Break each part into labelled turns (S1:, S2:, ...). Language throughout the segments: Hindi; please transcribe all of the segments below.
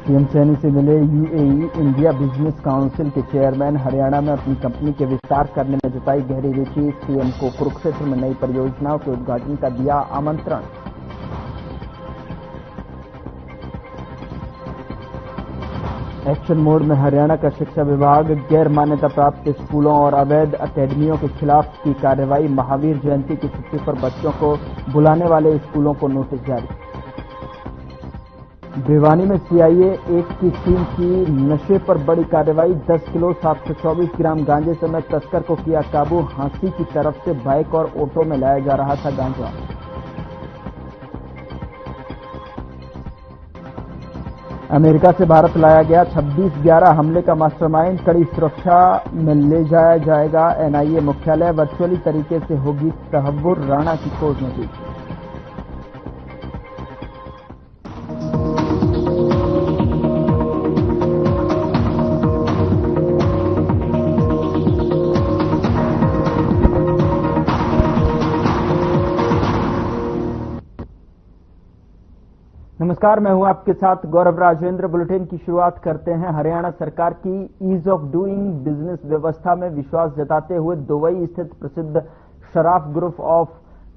S1: सीएम सैनी से मिले यूएई इंडिया बिजनेस काउंसिल के चेयरमैन। हरियाणा में अपनी कंपनी के विस्तार करने में जताई गहरी रुचि। सीएम को कुरुक्षेत्र में नई परियोजनाओं के उद्घाटन का दिया आमंत्रण। एक्शन मोड में हरियाणा का शिक्षा विभाग। गैर मान्यता प्राप्त स्कूलों और अवैध अकेडमियों के खिलाफ की कार्रवाई। महावीर जयंती की छुट्टी पर बच्चों को बुलाने वाले स्कूलों को नोटिस जारी। भिवानी में सीआईए 1 की टीम की नशे पर बड़ी कार्रवाई। 10 किलो 724 ग्राम गांजे समेत तस्कर को किया काबू। हांसी की तरफ से बाइक और ऑटो में लाया जा रहा था गांजा। अमेरिका से भारत लाया गया 26/11 हमले का मास्टरमाइंड। कड़ी सुरक्षा में ले जाया जाएगा एनआईए मुख्यालय। वर्चुअली तरीके से होगी तहव्वुर। राणा की कोर्ट नोटिस। नमस्कार, मैं हूं आपके साथ गौरव राजेंद्र। बुलेटिन की शुरुआत करते हैं। हरियाणा सरकार की ईज ऑफ डूइंग बिजनेस व्यवस्था में विश्वास जताते हुए दुबई स्थित प्रसिद्ध शराफ ग्रुप ऑफ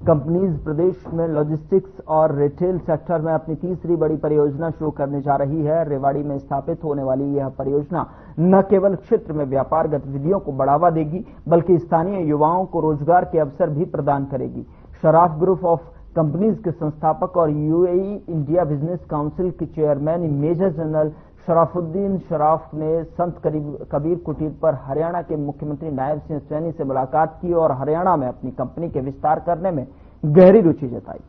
S1: कंपनीज प्रदेश में लॉजिस्टिक्स और रिटेल सेक्टर में अपनी तीसरी बड़ी परियोजना शुरू करने जा रही है। रेवाड़ी में स्थापित होने वाली यह परियोजना न केवल क्षेत्र में व्यापार गतिविधियों को बढ़ावा देगी, बल्कि स्थानीय युवाओं को रोजगार के अवसर भी प्रदान करेगी। शराफ ग्रुप ऑफ कंपनीज के संस्थापक और यूएई इंडिया बिजनेस काउंसिल के chairman major general Sharafuddin Shroff ने संत कबीर कुटीर पर हरियाणा के मुख्यमंत्री नायब सिंह सैनी से मुलाकात की और हरियाणा में अपनी कंपनी के विस्तार करने में गहरी रुचि जताई।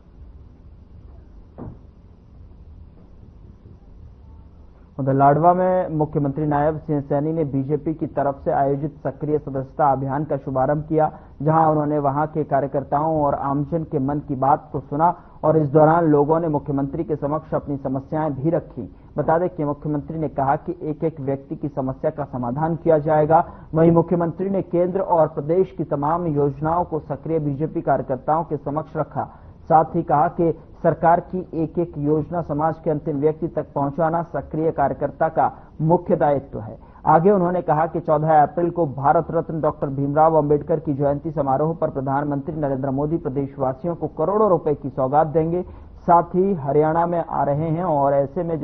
S1: उधर लाडवा में मुख्यमंत्री नायब सिंह सैनी ने बीजेपी की तरफ से आयोजित सक्रिय सदस्यता अभियान का शुभारंभ किया, जहां उन्होंने वहां के कार्यकर्ताओं और आमजन के मन की बात को सुना और इस दौरान लोगों ने मुख्यमंत्री के समक्ष अपनी समस्याएं भी रखी। बता दें कि मुख्यमंत्री ने कहा कि एक एक व्यक्ति की समस्या का समाधान किया जाएगा। वहीं मुख्यमंत्री ने केंद्र और प्रदेश की तमाम योजनाओं को सक्रिय बीजेपी कार्यकर्ताओं के समक्ष रखा। साथ ही कहा कि सरकार की एक एक योजना समाज के अंतिम व्यक्ति तक पहुंचाना सक्रिय कार्यकर्ता का मुख्य दायित्व है। आगे उन्होंने कहा कि 14 अप्रैल को भारत रत्न डॉक्टर भीमराव अंबेडकर की जयंती समारोह पर प्रधानमंत्री नरेंद्र मोदी प्रदेशवासियों को करोड़ों रुपए की सौगात देंगे। साथ ही हरियाणा में आ रहे हैं और ऐसे में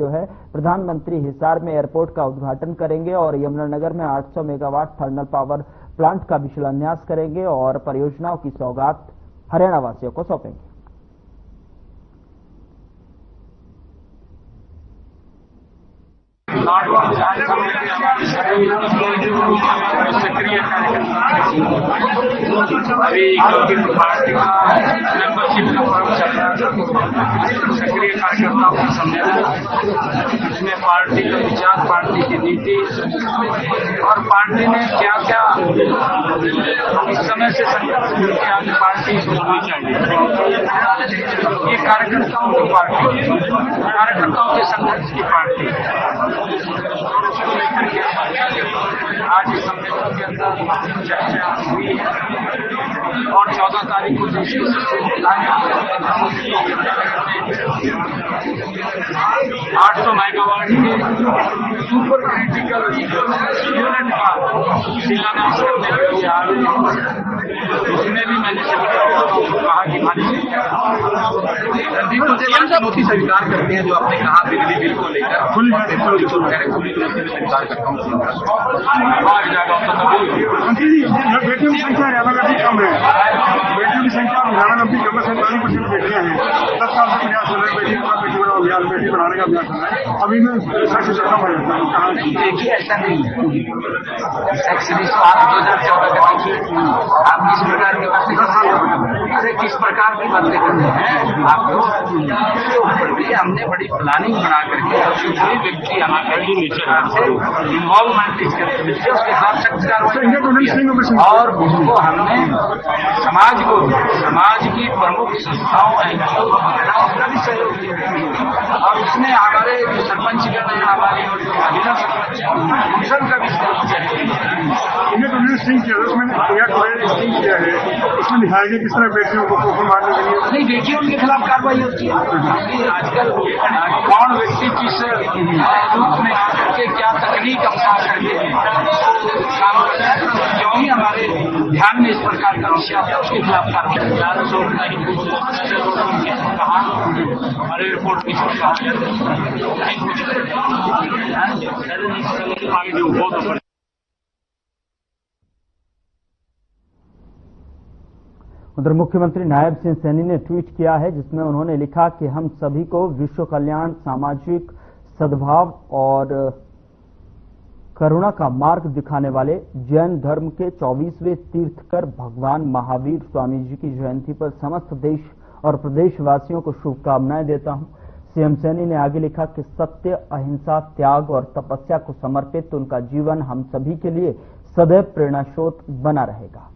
S1: प्रधानमंत्री हिसार में एयरपोर्ट का उद्घाटन करेंगे और यमुनानगर में 800 मेगावाट थर्मल पावर प्लांट का भी शिलान्यास करेंगे और परियोजनाओं की सौगात हरियाणा वासियों को सौंपेंगे।
S2: सक्रिय अभी पार्टी का मेंबरशिप का फॉर्म चल रहा है। सक्रिय कार्यकर्ताओं का सम्मेलन, इसमें पार्टी का विचार, पार्टी की नीति और पार्टी ने क्या क्या इस समय से संकल्प किया कि पार्टी होनी चाहिए। ये कार्यकर्ताओं की पार्टी, कार्यकर्ताओं के संघर्ष की पार्टी। आज इस सम्मेलन के अंदर चर्चा हुई है और 14 तारीख को देश के सबसे 800 मेगावाट के सुपर क्रिटिकल यूनिट का शिलान्यास करने के लिए आ रहे हैं। उसमें भी मैंने कहा कि सीएम साहब मोदी स्वीकार करते हैं जो आपने कहा बिजली बिल को लेकर खुली स्वीकार करता हूँ।
S3: बेटियों की संख्या हरियाणा में भी कम है। बेटियों की संख्या हरियाणा में भी कम है। 47% बेटियां हैं। 10 साल से प्रयास हो रहे बेटी पढ़ाओ अभियान, बेटी पढ़ाने का अभ्यास हो रहा है। अभी में 60 से कम हो जाता है।
S2: देखिए, ऐसा नहीं है। एक्चुअली 2014 का देखिए, आप किस प्रकार की बातें करते हैं, अरे किस प्रकार की बातें करते हैं। आपको इसके ऊपर भी हमने बड़ी प्लानिंग बना करके कोई व्यक्ति यहाँ पर इन्वॉल्वमेंट इसके उसके साथ सख्त कार्रवाई और उसको हमने समाज की प्रमुख संस्थाओं उसका भी सहयोग दिया और उसने हमारे सरपंच गण हमारी और जो महिला सरपंच उन सबका भी सहयोग चाहिए।
S3: जो स्टिंग किया था उसमें स्टिंग किया है, उसमें दिखाया गया किस तरह बेटियों को पोखर मारने के लिए
S2: नहीं, बेटियों के खिलाफ कार्रवाई होती है। आजकल कौन व्यक्ति किस रूप में आकर के क्या तकनीक अपना करके काम करता है, जो भी हमारे ध्यान में इस प्रकार का विषय आता है उसके खिलाफ कार्रवाई। कहा हमारे रिपोर्ट की
S1: उधर मुख्यमंत्री नायब सिंह सैनी ने ट्वीट किया है जिसमें उन्होंने लिखा कि हम सभी को विश्व कल्याण, सामाजिक सद्भाव और करुणा का मार्ग दिखाने वाले जैन धर्म के 24वें तीर्थकर भगवान महावीर स्वामी जी की जयंती पर समस्त देश और प्रदेशवासियों को शुभकामनाएं देता हूं। सीएम सैनी ने आगे लिखा कि सत्य, अहिंसा, त्याग और तपस्या को समर्पित उनका जीवन हम सभी के लिए सदैव प्रेरणास्रोत बना रहेगा।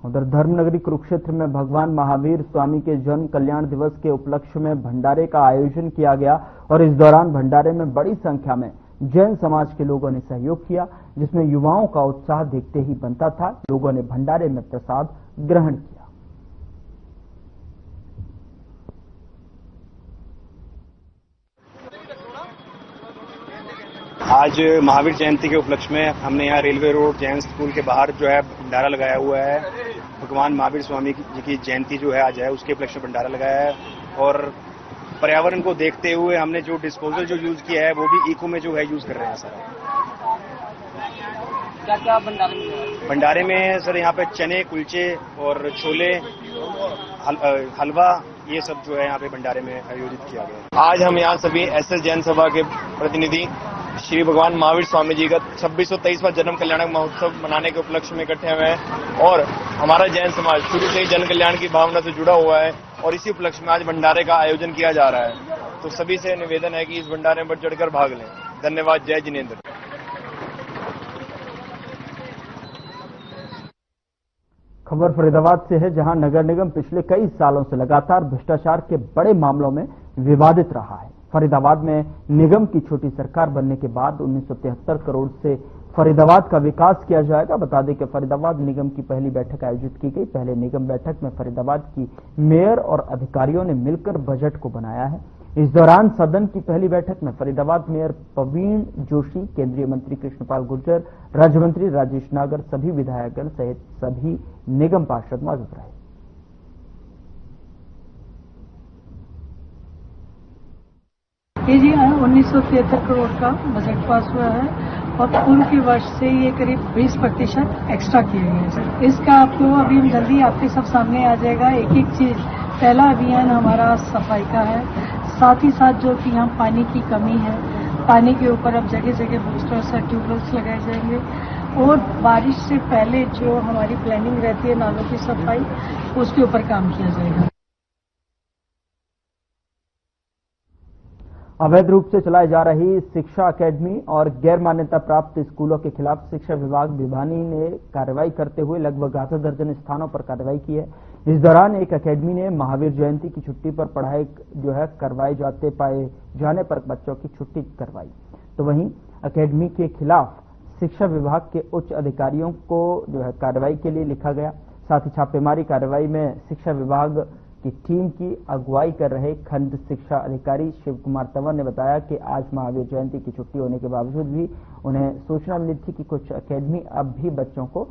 S1: उधर धर्मनगरी कुरुक्षेत्र में भगवान महावीर स्वामी के जन्म कल्याण दिवस के उपलक्ष्य में भंडारे का आयोजन किया गया और इस दौरान भंडारे में बड़ी संख्या में जैन समाज के लोगों ने सहयोग किया, जिसमें युवाओं का उत्साह देखते ही बनता था। लोगों ने भंडारे में प्रसाद ग्रहण किया।
S4: आज महावीर जयंती के उपलक्ष्य में हमने यहाँ रेलवे रोड जैन स्कूल के बाहर जो है भंडारा लगाया हुआ है। भगवान महावीर स्वामी जी की जयंती जो है आज है, उसके उपलक्ष्य में भंडारा लगाया है और पर्यावरण को देखते हुए हमने जो डिस्पोजल जो यूज किया है वो भी इको में जो है यूज कर रहे हैं सर।
S2: क्या क्या भंडारे में?
S4: भंडारे में सर यहाँ पे चने, कुलचे और छोले, हलवा, ये सब जो है यहाँ पे भंडारे में आयोजित किया गया।
S5: आज हम यहाँ सभी एसएस जैन सभा के प्रतिनिधि श्री भगवान महावीर स्वामी जी का 2623वां जन्म कल्याणक महोत्सव मनाने के उपलक्ष्य में इकट्ठे हुए हैं और हमारा जैन समाज शुरू से ही जन कल्याण की भावना से जुड़ा हुआ है और इसी उपलक्ष्य में आज भंडारे का आयोजन किया जा रहा है। तो सभी से निवेदन है कि इस भंडारे में बढ़ चढ़कर भाग लें। धन्यवाद। जय जिनेन्द्र।
S1: खबर फरीदाबाद से है, जहां नगर निगम पिछले कई सालों से लगातार भ्रष्टाचार के बड़े मामलों में विवादित रहा है। फरीदाबाद में निगम की छोटी सरकार बनने के बाद 1973 करोड़ से फरीदाबाद का विकास किया जाएगा। बता दें कि फरीदाबाद निगम की पहली बैठक आयोजित की गई। पहले निगम बैठक में फरीदाबाद की मेयर और अधिकारियों ने मिलकर बजट को बनाया है। इस दौरान सदन की पहली बैठक में फरीदाबाद मेयर प्रवीण जोशी, केंद्रीय मंत्री कृष्णपाल गुर्जर, राज्य मंत्री राजेश नागर, सभी विधायकगण सहित सभी निगम पार्षद मौजूद रहे।
S6: ये जी 1973 करोड़ का बजट पास हुआ है और पूर्व के वर्ष से ये करीब 20% एक्स्ट्रा किए गए हैं सर। इसका आपको अभी हम जल्दी आपके सब सामने आ जाएगा एक एक चीज। पहला अभियान हमारा सफाई का है, साथ ही साथ जो कि यहाँ पानी की कमी है, पानी के ऊपर अब जगह जगह बूस्टर्स और ट्यूबवेल्स लगाए जाएंगे और बारिश से पहले जो हमारी प्लानिंग रहती है नालों की सफाई, उसके ऊपर काम किया जाएगा।
S1: अवैध रूप से चलाई जा रही शिक्षा अकेडमी और गैर मान्यता प्राप्त स्कूलों के खिलाफ शिक्षा विभाग भिवानी ने कार्रवाई करते हुए लगभग आधा दर्जन स्थानों पर कार्रवाई की है। इस दौरान एक अकेडमी ने महावीर जयंती की छुट्टी पर पढ़ाई जो है करवाए जाते पाए जाने पर बच्चों की छुट्टी करवाई। तो वहीं अकेडमी के खिलाफ शिक्षा विभाग के उच्च अधिकारियों को जो है कार्रवाई के लिए लिखा गया। साथ ही छापेमारी कार्रवाई में शिक्षा विभाग की टीम की अगुवाई कर रहे खंड शिक्षा अधिकारी शिव कुमार तंवर ने बताया कि आज महावीर जयंती की छुट्टी होने के बावजूद भी उन्हें सूचना मिली थी कि कुछ अकेडमी अब भी बच्चों को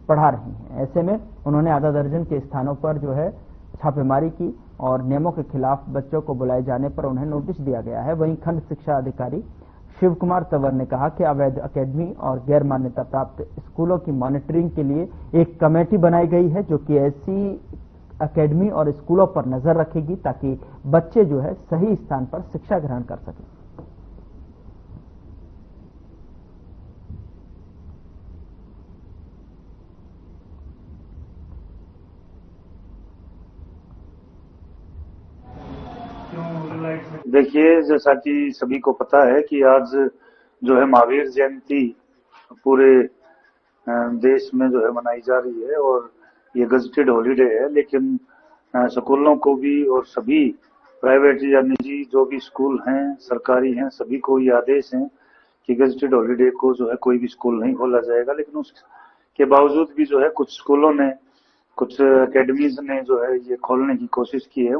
S1: पढ़ा रही हैं। ऐसे में उन्होंने आधा दर्जन के स्थानों पर जो है छापेमारी की और नियमों के खिलाफ बच्चों को बुलाए जाने पर उन्हें नोटिस दिया गया है। वहीं खंड शिक्षा अधिकारी शिव कुमार तंवर ने कहा कि अवैध अकेडमी और गैर मान्यता प्राप्त स्कूलों की मॉनिटरिंग के लिए एक कमेटी बनाई गई है जो कि ऐसी अकेडमी और स्कूलों पर नजर रखेगी ताकि बच्चे जो है सही स्थान पर शिक्षा ग्रहण कर सकें।
S7: देखिए, जैसा कि सभी को पता है कि आज जो है महावीर जयंती पूरे देश में जो है मनाई जा रही है और ये गजटेड हॉलीडे है, लेकिन स्कूलों को भी और सभी प्राइवेट या निजी जो भी स्कूल हैं, सरकारी हैं, सभी को ये आदेश हैं कि गजेटेड हॉलीडे को जो है कोई भी स्कूल नहीं खोला जाएगा। लेकिन उसके बावजूद भी जो है कुछ स्कूलों ने, कुछ एकेडमीज ने जो है ये खोलने की कोशिश की है।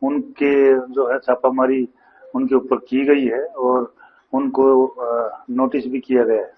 S7: उनके जो है छापामारी उनके ऊपर की गई है और उनको नोटिस भी किया गया है।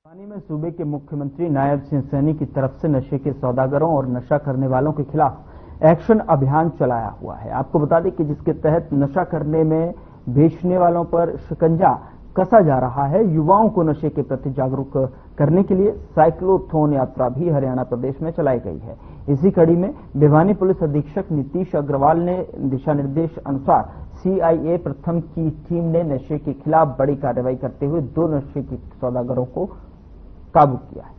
S1: भिवानी में सूबे के मुख्यमंत्री नायब सिंह सैनी की तरफ से नशे के सौदागरों और नशा करने वालों के खिलाफ एक्शन अभियान चलाया हुआ है। आपको बता दें कि जिसके तहत नशा करने में बेचने वालों पर शिकंजा कसा जा रहा है। युवाओं को नशे के प्रति जागरूक करने के लिए साइक्लोथॉन यात्रा भी हरियाणा प्रदेश में चलाई गई है। इसी कड़ी में भिवानी पुलिस अधीक्षक नीतीश अग्रवाल ने दिशा निर्देश अनुसार सीआईए प्रथम की टीम ने नशे के खिलाफ बड़ी कार्रवाई करते हुए 2 नशे के सौदागरों को काबू किया है।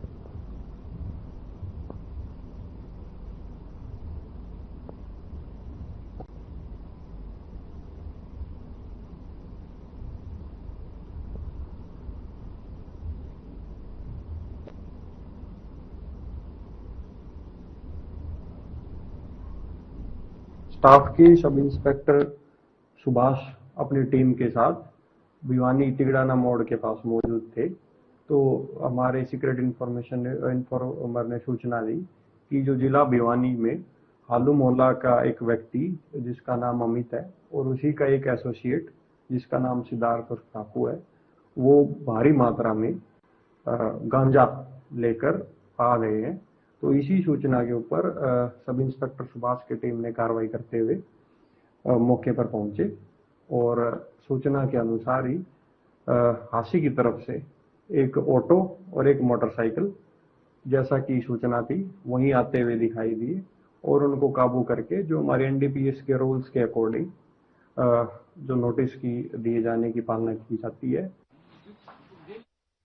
S8: स्टाफ के सब इंस्पेक्टर सुभाष अपनी टीम के साथ भिवानी तिगड़ाना मोड़ के पास मौजूद थे। तो हमारे सीक्रेट इन्फॉर्मर ने सूचना दी कि जो जिला भिवानी में हालू मोहल्ला का एक व्यक्ति जिसका नाम अमित है और उसी का एक एसोसिएट जिसका नाम सिद्धार्थ ठाकुर है, वो भारी मात्रा में गांजा लेकर आ रहे हैं। तो इसी सूचना के ऊपर सब इंस्पेक्टर सुभाष की टीम ने कार्रवाई करते हुए मौके पर पहुंचे और सूचना के अनुसार ही हासी की तरफ से एक ऑटो और एक मोटरसाइकिल जैसा कि सूचना थी वहीं आते हुए दिखाई दिए और उनको काबू करके जो हमारे एनडीपीएस के रूल्स के अकॉर्डिंग जो नोटिस की दिए जाने की पालना की जाती है।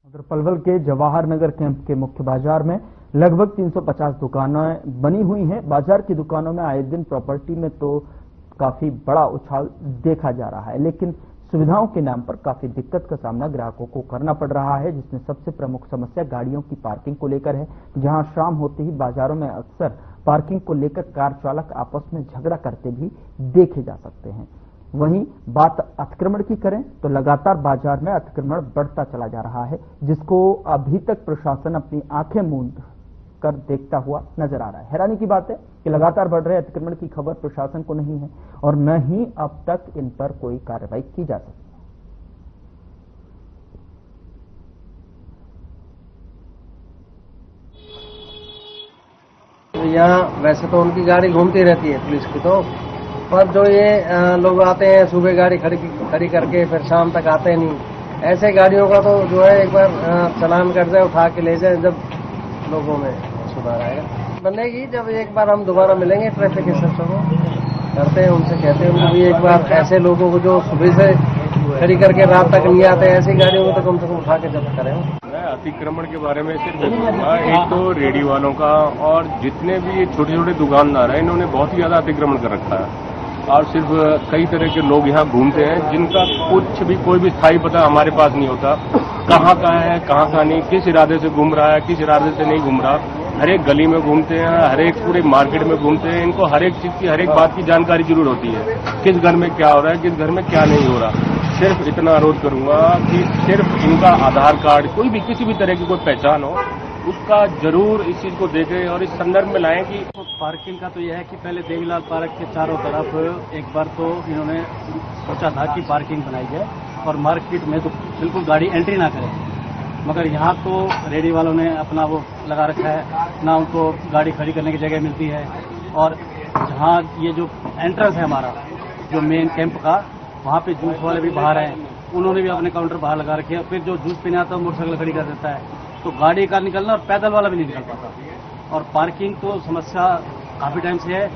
S1: उधर पलवल के जवाहर नगर कैंप के मुख्य बाजार में लगभग 350 दुकानें बनी हुई हैं। बाजार की दुकानों में आए दिन प्रॉपर्टी में तो काफी बड़ा उछाल देखा जा रहा है, लेकिन सुविधाओं के नाम पर काफी दिक्कत का सामना ग्राहकों को करना पड़ रहा है, जिसमें सबसे प्रमुख समस्या गाड़ियों की पार्किंग को लेकर है। जहां शाम होते ही बाजारों में अक्सर पार्किंग को लेकर कार चालक आपस में झगड़ा करते भी देखे जा सकते हैं। वहीं बात अतिक्रमण की करें तो लगातार बाजार में अतिक्रमण बढ़ता चला जा रहा है, जिसको अभी तक प्रशासन अपनी आंखें मूंद कर देखता हुआ नजर आ रहा है। हैरानी की बात है कि लगातार बढ़ रहे अतिक्रमण की खबर प्रशासन को नहीं है और न ही अब तक इन पर कोई कार्रवाई की जा सकी।
S9: यहाँ वैसे तो उनकी गाड़ी घूमती रहती है पुलिस की, तो पर जो ये लोग आते हैं सुबह गाड़ी खड़ी करके फिर शाम तक आते नहीं, ऐसे गाड़ियों का तो जो है एक बार चालान कर जाए, उठा के ले जाए, जब लोगों में सुधार आएगा। बनेगी जब एक बार हम दोबारा मिलेंगे ट्रैफिक इंस्पेक्टर को, करते हैं उनसे, कहते हैं उनको भी एक बार ऐसे लोगों को जो सुबह से खड़ी करके रात तक नहीं आते ऐसी गाड़ियों को तो कम से कम उठा के जब्त करें।
S10: मैं अतिक्रमण के बारे में सिर्फ बोलूंगा, एक तो रेडी वालों का और जितने भी छोटे छोटे दुकानदार हैं इन्होंने बहुत ही ज्यादा अतिक्रमण कर रखा है और सिर्फ कई तरह के लोग यहाँ घूमते हैं जिनका कुछ भी कोई भी स्थायी पता हमारे पास नहीं होता, कहाँ का है कहाँ का नहीं, किस इरादे से घूम रहा है किस इरादे से नहीं घूम रहा। हर एक गली में घूमते हैं, हर एक पूरे मार्केट में घूमते हैं, इनको हर एक चीज की हर एक बात की जानकारी जरूर होती है, किस घर में क्या हो रहा है किस घर में क्या नहीं हो रहा। सिर्फ इतना अनुरोध करूंगा कि सिर्फ इनका आधार कार्ड कोई भी किसी भी तरह की कोई पहचान हो उसका जरूर इस चीज को देखें और इस संदर्भ में लाएं कि
S11: पार्किंग का तो यह है कि पहले देवीलाल पार्क के चारों तरफ एक बार तो इन्होंने सोचा था कि पार्किंग बनाई जाए और मार्केट में तो बिल्कुल गाड़ी एंट्री ना करे, मगर यहाँ तो रेडी वालों ने अपना वो लगा रखा है, ना उनको गाड़ी खड़ी करने की जगह मिलती है। और जहाँ ये जो एंट्रेंस है हमारा जो मेन कैंप का, वहाँ पे जूस वाले भी बाहर हैं, उन्होंने भी अपने काउंटर बाहर लगा रखे हैं। फिर जो जूस पीने आता है मोटरसाइकिल खड़ी कर देता है, तो गाड़ी का निकलना और पैदल वाला भी नहीं निकल पाता। और पार्किंग तो समस्या काफी टाइम से है।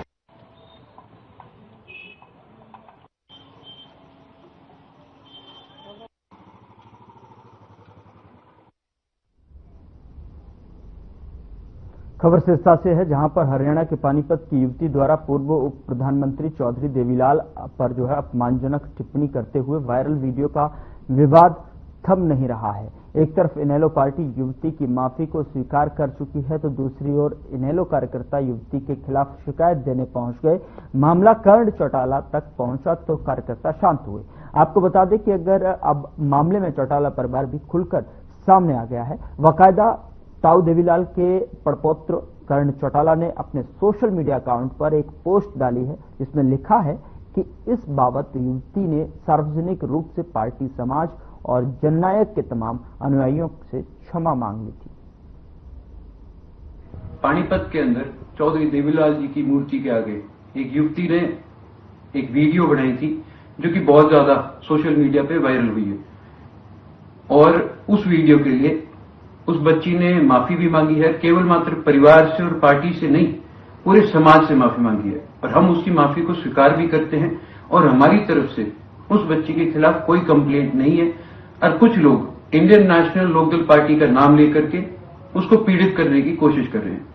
S1: खबर सिरसा से है, जहां पर हरियाणा के पानीपत की युवती द्वारा पूर्व उप प्रधानमंत्री चौधरी देवीलाल पर जो है अपमानजनक टिप्पणी करते हुए वायरल वीडियो का विवाद थम नहीं रहा है। एक तरफ इनेलो पार्टी युवती की माफी को स्वीकार कर चुकी है तो दूसरी ओर इनेलो कार्यकर्ता युवती के खिलाफ शिकायत देने पहुंच गए। मामला कर्ण चौटाला तक पहुंचा तो कार्यकर्ता शांत हुए। आपको बता दें कि अगर अब मामले में चौटाला परिवार भी खुलकर सामने आ गया है। बाकायदा ताऊ देवीलाल के पड़पोत्र कर्ण चौटाला ने अपने सोशल मीडिया अकाउंट पर एक पोस्ट डाली है जिसमें लिखा है कि इस बाबत युवती ने सार्वजनिक रूप से पार्टी, समाज और जननायक के तमाम अनुयायियों से क्षमा मांग ली थी।
S12: पानीपत के अंदर चौधरी देवीलाल जी की मूर्ति के आगे एक युवती ने एक वीडियो बनाई थी जो कि बहुत ज्यादा सोशल मीडिया पे वायरल हुई है और उस वीडियो के लिए उस बच्ची ने माफी भी मांगी है। केवल मात्र परिवार से और पार्टी से नहीं, पूरे समाज से माफी मांगी है और हम उसकी माफी को स्वीकार भी करते हैं और हमारी तरफ से उस बच्ची के खिलाफ कोई कंप्लेंट नहीं है। और कुछ लोग इंडियन नेशनल लोकदल पार्टी का नाम लेकर के उसको पीड़ित करने की कोशिश कर रहे हैं।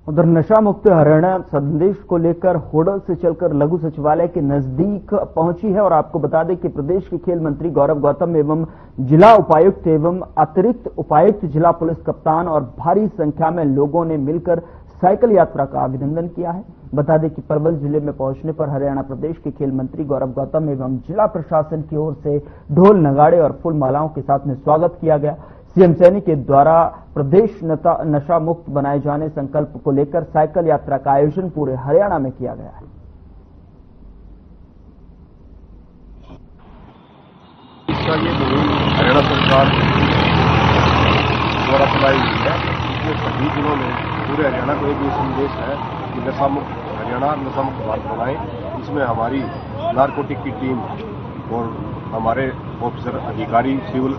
S1: उधर नशा मुक्त हरियाणा संदेश को लेकर होडल से चलकर लघु सचिवालय के नजदीक पहुंची है और आपको बता दें कि प्रदेश के खेल मंत्री गौरव गौतम एवं जिला उपायुक्त एवं अतिरिक्त उपायुक्त, जिला पुलिस कप्तान और भारी संख्या में लोगों ने मिलकर साइकिल यात्रा का अभिनंदन किया है। बता दें कि पलवल जिले में पहुंचने पर हरियाणा प्रदेश के खेल मंत्री गौरव गौतम एवं जिला प्रशासन की ओर से ढोल, नगाड़े और फूल मालाओं के साथ में स्वागत किया गया। सीएम सैनी के द्वारा प्रदेश नशा मुक्त बनाए जाने संकल्प को लेकर साइकिल यात्रा का आयोजन पूरे हरियाणा में किया गया है।
S10: इसका ये मुहिम हरियाणा सरकार द्वारा चलाई हुई है। इसमें सभी जिलों में पूरे हरियाणा को एक ये संदेश है कि नशा मुक्त हरियाणा, नशा मुक्त भारत बनाए। इसमें हमारी नारकोटिक की टीम और हमारे ऑफिसर, अधिकारी, सिविल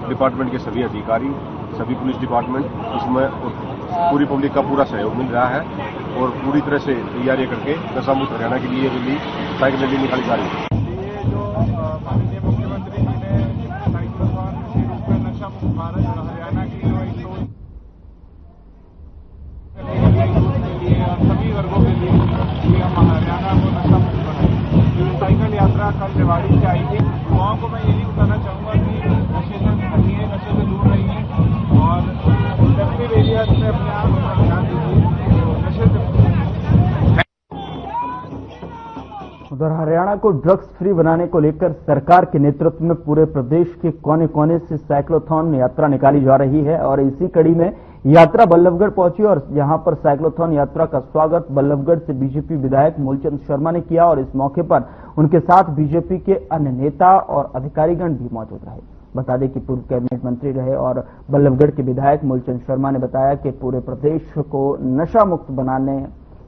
S10: डिपार्टमेंट के सभी अधिकारी, सभी पुलिस डिपार्टमेंट, इसमें पूरी पब्लिक का पूरा सहयोग मिल रहा है और पूरी तरह से तैयारी करके नशा मुक्त हरियाणा के लिए रैली, साइकिल रैली निकाली जा रही है।
S13: ये जो माननीय मुख्यमंत्री जी ने साइक्लोथॉन के रूप में नशा मुक्त भारत और हरियाणा की जो एक सोच के लिए और सभी वर्गों के लिए कि हम हरियाणा को नशा मुक्त बनाए। जो साइकिल यात्रा कल रेवाड़ी से आई थी, युवाओं को मैं यही बताना चाहूंगा कि नशे से हटिए, नशे से दूर रहिए और इंडस्ट्रियल एरिया में अपने आप पर ध्यान दीजिए, नशे से।
S1: उधर हरियाणा को ड्रग्स फ्री बनाने को लेकर सरकार के नेतृत्व में पूरे प्रदेश के कोने कोने से साइक्लोथॉन यात्रा निकाली जा रही है और इसी कड़ी में यात्रा बल्लभगढ़ पहुंची और यहां पर साइक्लोथॉन यात्रा का स्वागत बल्लभगढ़ से बीजेपी विधायक मूलचंद शर्मा ने किया और इस मौके पर उनके साथ बीजेपी के अन्य नेता और अधिकारीगण भी मौजूद रहे। बता दें कि पूर्व कैबिनेट मंत्री रहे और बल्लभगढ़ के विधायक मूलचंद शर्मा ने बताया कि पूरे प्रदेश को नशा मुक्त बनाने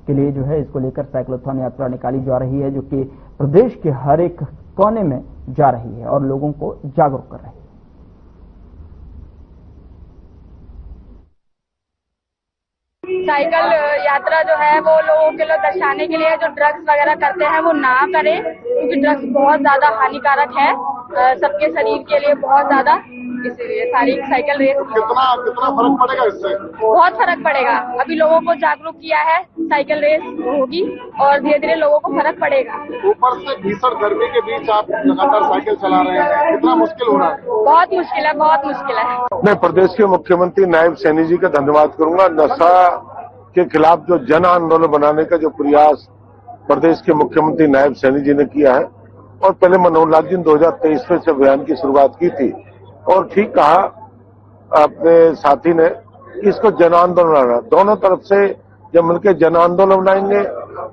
S1: के लिए जो है इसको लेकर साइक्लोथॉन यात्रा निकाली जा रही है जो कि प्रदेश के हर एक कोने में जा रही है और लोगों को जागरूक कर रही है।
S14: साइकिल यात्रा जो है वो लोगों के लिए दर्शाने के लिए जो ड्रग्स वगैरह करते हैं वो ना करें, क्योंकि ड्रग्स बहुत ज्यादा हानिकारक है सबके शरीर के लिए, बहुत ज्यादा। इसलिए सारी साइकिल रेस
S13: कितना फर्क पड़ेगा इससे?
S14: बहुत फर्क पड़ेगा। अभी लोगों को जागरूक किया है, साइकिल रेस होगी और धीरे धीरे लोगों को फर्क पड़ेगा।
S13: ऊपर से भीषण गर्मी के बीच आप लगातार साइकिल चला रहे हैं, कितना मुश्किल हो रहा है?
S14: बहुत मुश्किल है, बहुत मुश्किल है।
S15: मैं प्रदेश के मुख्यमंत्री नायब सैनी जी का धन्यवाद करूंगा। नशा के खिलाफ जो जन आंदोलन बनाने का जो प्रयास प्रदेश के मुख्यमंत्री नायब सैनी जी ने किया है और पहले मनोहर लाल जी ने 2023 में इस अभियान की शुरुआत की थी और ठीक कहा अपने साथी ने इसको जन आंदोलन बनाना। दोनों तरफ से जब मिलकर जन आंदोलन बनाएंगे,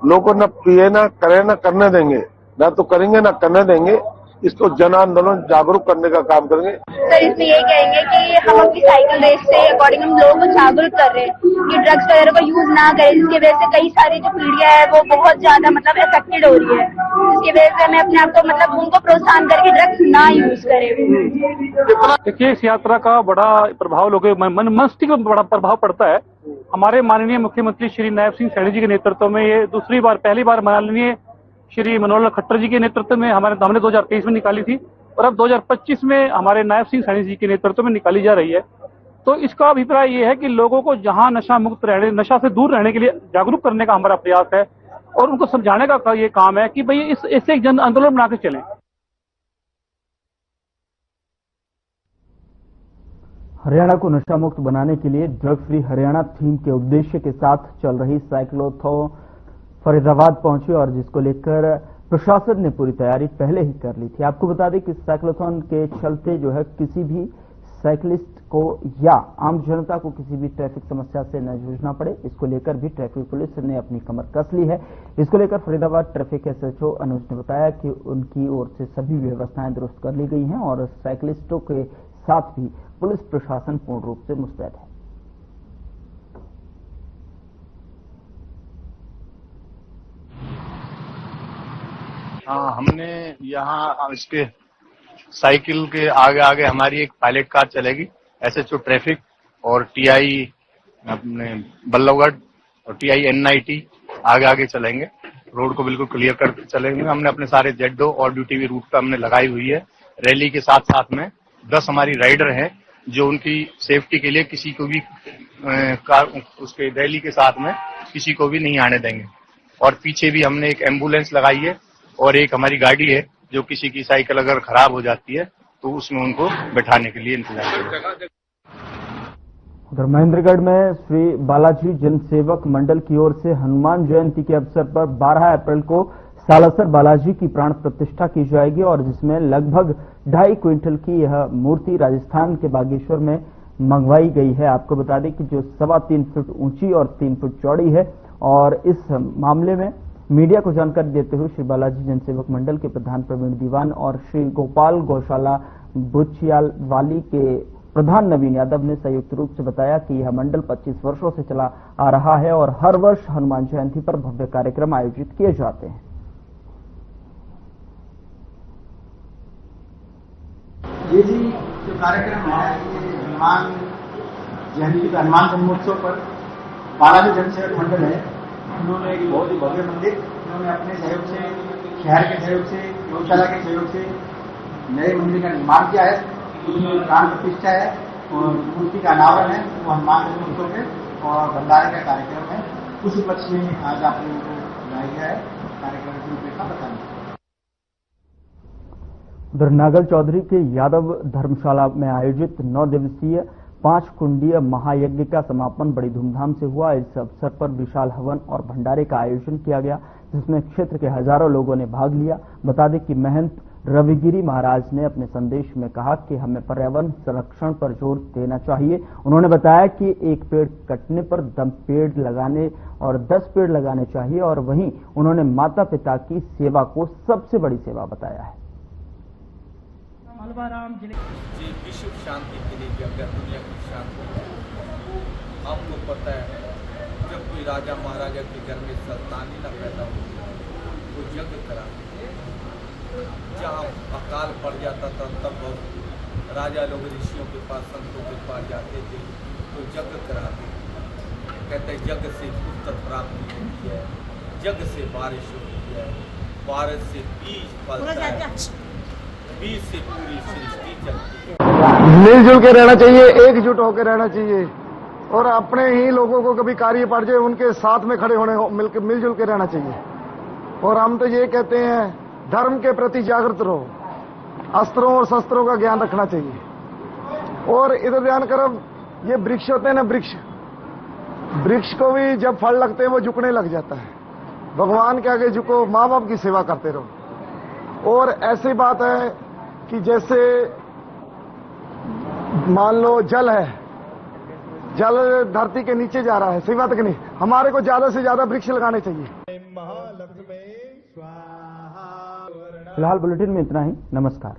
S15: लोगों न पिए ना करे ना करने देंगे, ना तो करेंगे ना करने देंगे, इसको जन आंदोलन जागरूक करने का काम करेंगे।
S16: सर इसमें यही कहेंगे कि हम अपनी साइकिल रेस से अकॉर्डिंग हम लोगों को जागरूक कर रहे हैं कि ड्रग्स वगैरह का यूज ना करें, जिसकी वजह से कई सारी जो पीढ़ियां है वो बहुत ज्यादा मतलब अफेक्टेड हो रही है, जिसकी वजह से हमें अपने आप को मतलब उनको प्रोत्साहन करके ड्रग्स ना यूज करें।
S11: देखिए इस यात्रा का बड़ा प्रभाव लोगों मन मस्तिष्क में बड़ा प्रभाव पड़ता है। हमारे माननीय मुख्यमंत्री श्री नायब सिंह सैनी जी के नेतृत्व में ये पहली बार माननीय श्री मनोहर लाल खट्टर जी के नेतृत्व में हमने 2023 में निकाली थी और अब 2025 में हमारे नायब सिंह सैनी जी के नेतृत्व में निकाली जा रही है। तो इसका अभिप्राय ये है कि लोगों को जहां नशा मुक्त रहने, नशा से दूर रहने के लिए जागरूक करने का हमारा प्रयास है और उनको समझाने का ये काम है कि भाई इससे एक जन आंदोलन बना के चलें।
S1: हरियाणा को नशा मुक्त बनाने के लिए ड्रग फ्री हरियाणा थीम के उद्देश्य के साथ चल रही साइक्लोथॉन फरीदाबाद पहुंची और जिसको लेकर प्रशासन ने पूरी तैयारी पहले ही कर ली थी। आपको बता दें कि साइक्लोथॉन के चलते जो है किसी भी साइकिलिस्ट को या आम जनता को किसी भी ट्रैफिक समस्या से न जूझना पड़े, इसको लेकर भी ट्रैफिक पुलिस ने अपनी कमर कस ली है। इसको लेकर फरीदाबाद ट्रैफिक एसएचओ अनुज ने बताया कि उनकी ओर से सभी व्यवस्थाएं दुरुस्त कर ली गई हैं और साइकिलिस्टों के साथ भी पुलिस प्रशासन पूर्ण रूप से मुस्तैद है।
S17: हमने यहाँ इसके साइकिल के आगे आगे हमारी एक पायलट कार चलेगी, एसएचओ ट्रैफिक और टीआई अपने बल्लभगढ़ और टीआई NIT आगे आगे चलेंगे, रोड को बिल्कुल क्लियर करके चलेंगे। हमने अपने सारे जेडो और ड्यूटी भी रूट पे हमने लगाई हुई है। रैली के साथ साथ में 10 हमारी राइडर हैं जो उनकी सेफ्टी के लिए किसी को भी उसके रैली के साथ में किसी को भी नहीं आने देंगे। और पीछे भी हमने एक एम्बुलेंस लगाई है और एक हमारी गाड़ी है जो किसी की साइकिल अगर खराब हो जाती है तो उसमें उनको बैठाने के लिए इंतजाम करेंगे।
S1: उधर महेंद्रगढ़ में श्री बालाजी जनसेवक मंडल की ओर से हनुमान जयंती के अवसर पर 12 अप्रैल को सालासर बालाजी की प्राण प्रतिष्ठा की जाएगी और जिसमें लगभग 2.5 क्विंटल की यह मूर्ति राजस्थान के बागेश्वर में मंगवाई गई है। आपको बता दें कि जो 3.25 फुट ऊंची और 3 फुट चौड़ी है और इस मामले में मीडिया को जानकारी देते हुए श्री बालाजी जनसेवक मंडल के प्रधान प्रवीण दीवान और श्री गोपाल गौशाला बुचियाल वाली के प्रधान नवीन यादव ने संयुक्त रूप से बताया कि यह मंडल 25 वर्षों से चला आ रहा है और हर वर्ष हनुमान जयंती पर भव्य कार्यक्रम आयोजित किए जाते हैं।
S18: ये जी जो कार्यक्रम है ये हनुमान जयंती का हनुमान जन्मोत्सव पर बालाजी जनसेवक मंडल है, उन्होंने एक बहुत ही भव्य मंदिर उन्होंने अपने सहयोग से, शहर के सहयोग से, गौशाला के सहयोग से नए मंदिर का निर्माण किया है। उसमें प्राण प्रतिष्ठा है और मूर्ति का अनावरण है, वो हनुमान जन्मोत्सव है और भंडारे का कार्यक्रम है। उस उपलक्ष्य में आज आप लोगों को बुलाया गया है। कार्यक्रम की रूपरेखा बताएंगे।
S1: उधर नागल चौधरी के यादव धर्मशाला में आयोजित 9 दिवसीय 5 कुंडीय महायज्ञ का समापन बड़ी धूमधाम से हुआ। इस अवसर पर विशाल हवन और भंडारे का आयोजन किया गया जिसमें क्षेत्र के हजारों लोगों ने भाग लिया। बता दें कि महंत रविगिरी महाराज ने अपने संदेश में कहा कि हमें पर्यावरण संरक्षण पर जोर देना चाहिए। उन्होंने बताया कि एक पेड़ कटने पर 10 पेड़ लगाने और 10 पेड़ लगाने चाहिए और वहीं उन्होंने माता पिता की सेवा को सबसे बड़ी सेवा बताया है।
S19: जी विश्व शांति के लिए जगह दुनिया की शांति है। आपको पता है जब कोई राजा महाराजा के घर में संतान ही न पैदा होती तो यज्ञ करा, जहाँ अकाल पड़ जाता था तब राजा लोग ऋषियों के पास संतों के पास जाते थे तो यज्ञ कराते। कहते यज्ञ से पुत्र प्राप्ति होती है, यज्ञ से बारिश होती है, बारिश से बीज फलता है, बीज से पूरी सृष्टि चलती है।
S20: मिलजुल के रहना चाहिए, एकजुट होकर रहना चाहिए और अपने ही लोगों को कभी कार्य पड़ जाए उनके साथ में खड़े होने मिलजुल के रहना चाहिए। और हम तो ये कहते हैं धर्म के प्रति जागृत रहो, अस्त्रों और शस्त्रों का ज्ञान रखना चाहिए। और इधर ध्यान करो, ये वृक्ष होते हैं ना, वृक्ष को भी जब फल लगते हैं वो झुकने लग जाता है। भगवान के आगे झुको, माँ बाप की सेवा करते रहो। और ऐसी बात है कि जैसे मान लो जल है, जल धरती के नीचे जा रहा है, सही बात कि नहीं? हमारे को ज्यादा से ज्यादा वृक्ष लगाने चाहिए।
S1: फिलहाल बुलेटिन में इतना ही। नमस्कार।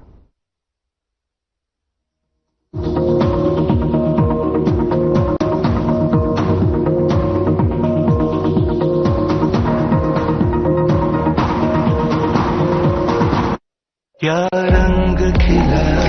S21: क्या रंग खिला